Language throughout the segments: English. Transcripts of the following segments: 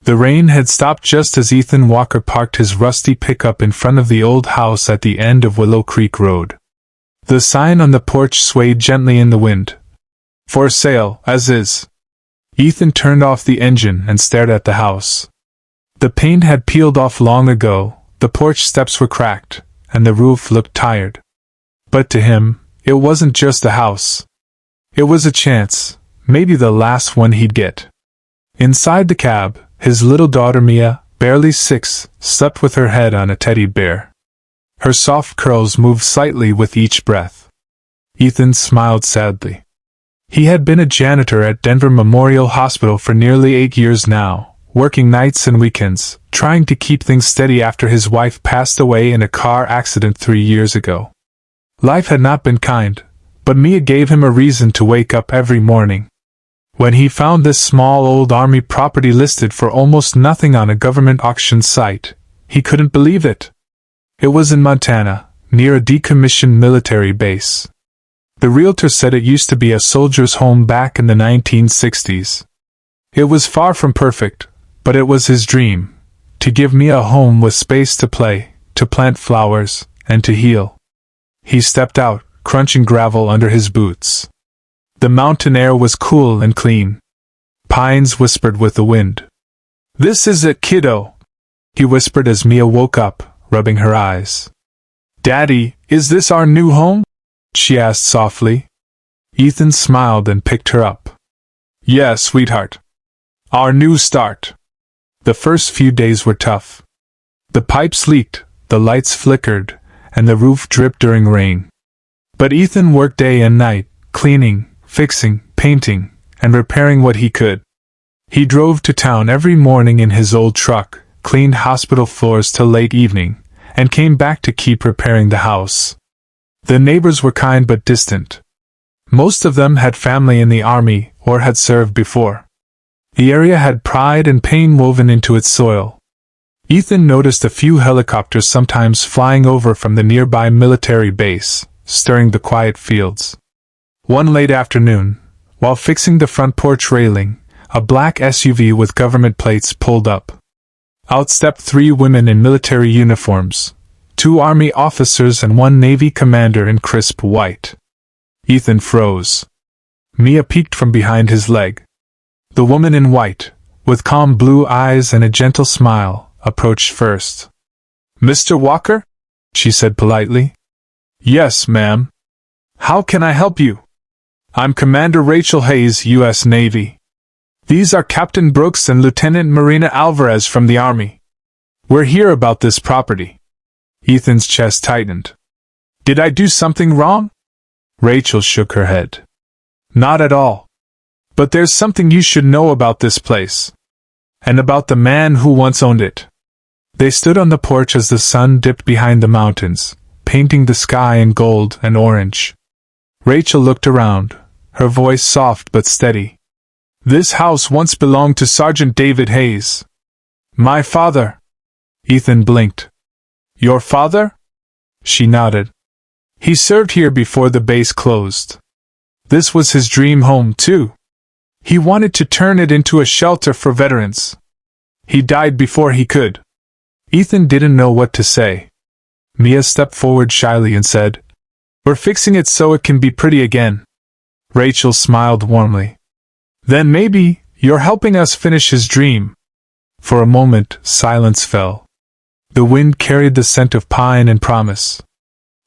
The rain had stopped just as Ethan Walker parked his rusty pickup in front of the old house at the end of Willow Creek Road. The sign on the porch swayed gently in the wind. For sale, as is. Ethan turned off the engine and stared at the house. The paint had peeled off long ago, the porch steps were cracked, and the roof looked tired. But to him, it wasn't just a house. It was a chance, maybe the last one he'd get. Inside the cab, his little daughter Mia, barely 6, slept with her head on a teddy bear. Her soft curls moved slightly with each breath. Ethan smiled sadly. He had been a janitor at Denver Memorial Hospital for nearly 8 years now, working nights and weekends, trying to keep things steady after his wife passed away in a car accident 3 years ago. Life had not been kind, but Mia gave him a reason to wake up every morning. When he found this small old army property listed for almost nothing on a government auction site, he couldn't believe it. It was in Montana, near a decommissioned military base. The realtor said it used to be a soldier's home back in the 1960s. It was far from perfect, but it was his dream, to give Mia a home with space to play, to plant flowers, and to heal. He stepped out, crunching gravel under his boots. The mountain air was cool and clean. Pines whispered with the wind. "This is it, kiddo," he whispered as Mia woke up, rubbing her eyes. "Daddy, is this our new home?" she asked softly. Ethan smiled and picked her up. "Yes, sweetheart. Our new start." The first few days were tough. The pipes leaked, the lights flickered, and the roof dripped during rain. But Ethan worked day and night, cleaning, fixing, painting, and repairing what he could. He drove to town every morning in his old truck, cleaned hospital floors till late evening, and came back to keep repairing the house. The neighbors were kind but distant. Most of them had family in the army or had served before. The area had pride and pain woven into its soil. Ethan noticed a few helicopters sometimes flying over from the nearby military base, stirring the quiet fields. One late afternoon, while fixing the front porch railing, a black SUV with government plates pulled up. Out stepped 3 women in military uniforms, 2 Army officers and 1 Navy commander in crisp white. Ethan froze. Mia peeked from behind his leg. The woman in white, with calm blue eyes and a gentle smile, approached first. "Mr. Walker?" she said politely. "Yes, ma'am. How can I help you?" "I'm Commander Rachel Hayes, U.S. Navy. These are Captain Brooks and Lieutenant Marina Alvarez from the Army. We're here about this property." Ethan's chest tightened. "Did I do something wrong?" Rachel shook her head. "Not at all. But there's something you should know about this place. And about the man who once owned it." They stood on the porch as the sun dipped behind the mountains, painting the sky in gold and orange. Rachel looked around, her voice soft but steady. "This house once belonged to Sergeant David Hayes. My father." Ethan blinked. "Your father?" She nodded. "He served here before the base closed. This was his dream home, too. He wanted to turn it into a shelter for veterans. He died before he could." Ethan didn't know what to say. Mia stepped forward shyly and said, "We're fixing it so it can be pretty again." Rachel smiled warmly. "Then maybe you're helping us finish his dream." For a moment, silence fell. The wind carried the scent of pine and promise.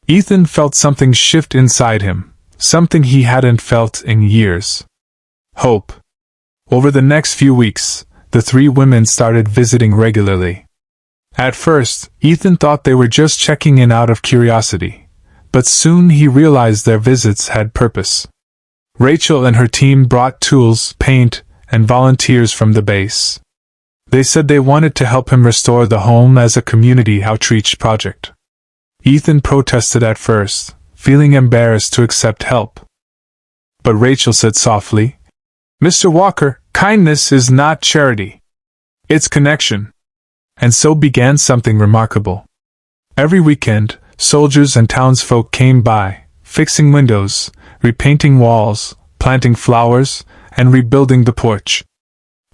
Ethan felt something shift inside him, something he hadn't felt in years. Hope. Over the next few weeks, the 3 women started visiting regularly. At first, Ethan thought they were just checking in out of curiosity, but soon he realized their visits had purpose. Rachel and her team brought tools, paint, and volunteers from the base. They said they wanted to help him restore the home as a community outreach project. Ethan protested at first, feeling embarrassed to accept help. But Rachel said softly, "Mr. Walker, kindness is not charity. It's connection." And so began something remarkable. Every weekend, soldiers and townsfolk came by, fixing windows, repainting walls, planting flowers, and rebuilding the porch.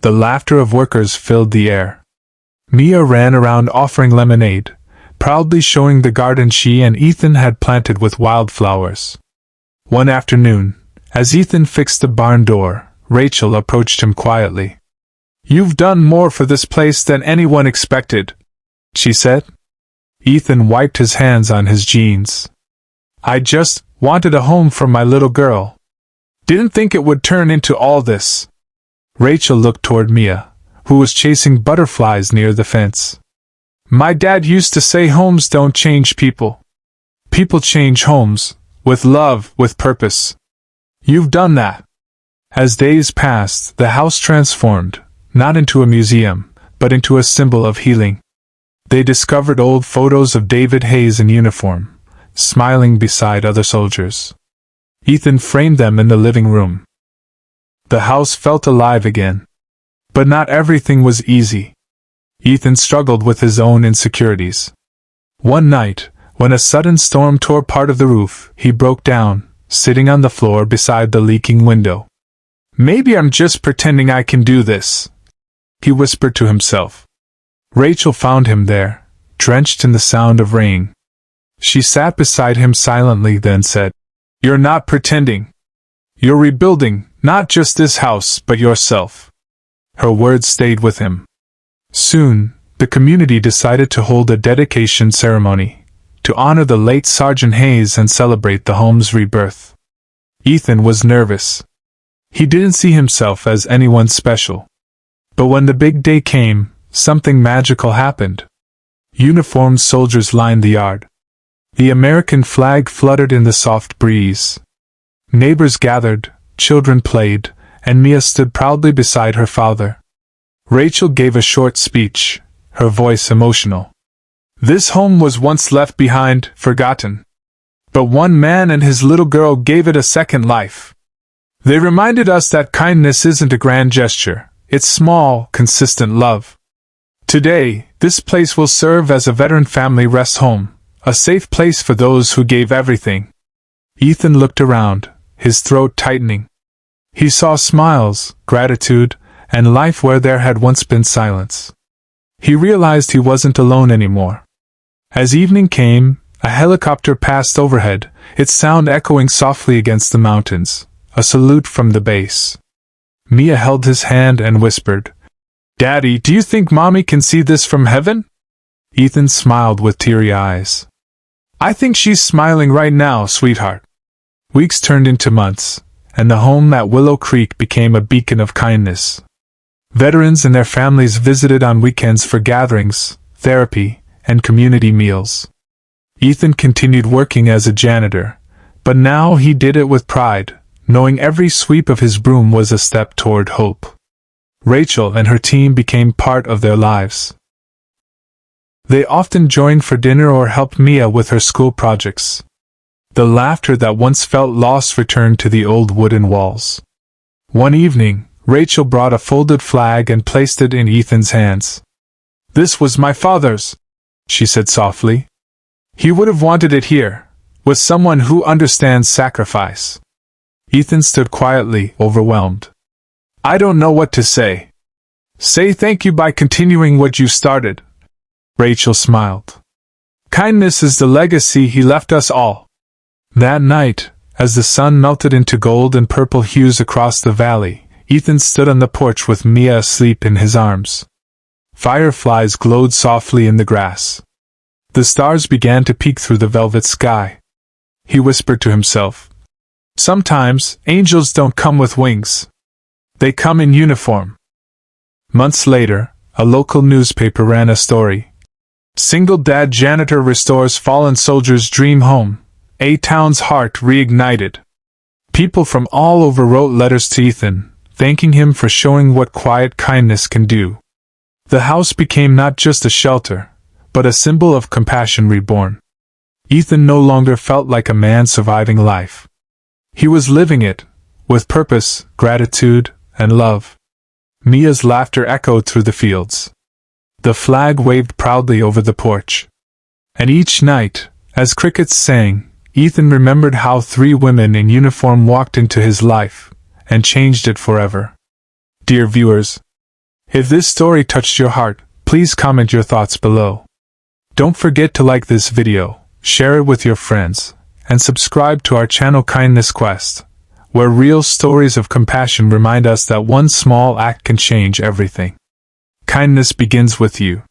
The laughter of workers filled the air. Mia ran around offering lemonade, proudly showing the garden she and Ethan had planted with wildflowers. One afternoon, as Ethan fixed the barn door, Rachel approached him quietly. "You've done more for this place than anyone expected," she said. Ethan wiped his hands on his jeans. "I just wanted a home for my little girl. Didn't think it would turn into all this." Rachel looked toward Mia, who was chasing butterflies near the fence. "My dad used to say homes don't change people. People change homes, with love, with purpose. You've done that." As days passed, the house transformed, not into a museum, but into a symbol of healing. They discovered old photos of David Hayes in uniform, smiling beside other soldiers. Ethan framed them in the living room. The house felt alive again. But not everything was easy. Ethan struggled with his own insecurities. One night, when a sudden storm tore part of the roof, he broke down, sitting on the floor beside the leaking window. "Maybe I'm just pretending I can do this," he whispered to himself. Rachel found him there, drenched in the sound of rain. She sat beside him silently, then said, "You're not pretending. You're rebuilding, not just this house, but yourself." Her words stayed with him. Soon, the community decided to hold a dedication ceremony, to honor the late Sergeant Hayes and celebrate the home's rebirth. Ethan was nervous. He didn't see himself as anyone special. But when the big day came, something magical happened. Uniformed soldiers lined the yard. The American flag fluttered in the soft breeze. Neighbors gathered, children played, and Mia stood proudly beside her father. Rachel gave a short speech, her voice emotional. "This home was once left behind, forgotten. But one man and his little girl gave it a second life. They reminded us that kindness isn't a grand gesture, it's small, consistent love. Today, this place will serve as a veteran family rest home, a safe place for those who gave everything." Ethan looked around, his throat tightening. He saw smiles, gratitude, and life where there had once been silence. He realized he wasn't alone anymore. As evening came, a helicopter passed overhead, its sound echoing softly against the mountains, a salute from the base. Mia held his hand and whispered, "Daddy, do you think Mommy can see this from heaven?" Ethan smiled with teary eyes. "I think she's smiling right now, sweetheart." Weeks turned into months, and the home at Willow Creek became a beacon of kindness. Veterans and their families visited on weekends for gatherings, therapy, and community meals. Ethan continued working as a janitor, but now he did it with pride, knowing every sweep of his broom was a step toward hope. Rachel and her team became part of their lives. They often joined for dinner or helped Mia with her school projects. The laughter that once felt lost returned to the old wooden walls. One evening, Rachel brought a folded flag and placed it in Ethan's hands. "This was my father's," she said softly. "He would have wanted it here, with someone who understands sacrifice." Ethan stood quietly, overwhelmed. "I don't know what to say." "Say thank you by continuing what you started." Rachel smiled. "Kindness is the legacy he left us all." That night, as the sun melted into gold and purple hues across the valley, Ethan stood on the porch with Mia asleep in his arms. Fireflies glowed softly in the grass. The stars began to peek through the velvet sky. He whispered to himself, "Sometimes, angels don't come with wings. They come in uniform." Months later, a local newspaper ran a story. "Single dad janitor restores fallen soldier's dream home. A town's heart reignited." People from all over wrote letters to Ethan, thanking him for showing what quiet kindness can do. The house became not just a shelter, but a symbol of compassion reborn. Ethan no longer felt like a man surviving life. He was living it, with purpose, gratitude, and love. Mia's laughter echoed through the fields. The flag waved proudly over the porch. And each night, as crickets sang, Ethan remembered how 3 women in uniform walked into his life, and changed it forever. Dear viewers, If this story touched your heart, please comment your thoughts below. Don't forget to like this video, share it with your friends, and subscribe to our channel Kindness Quest, where real stories of compassion remind us that one small act can change everything. Kindness begins with you.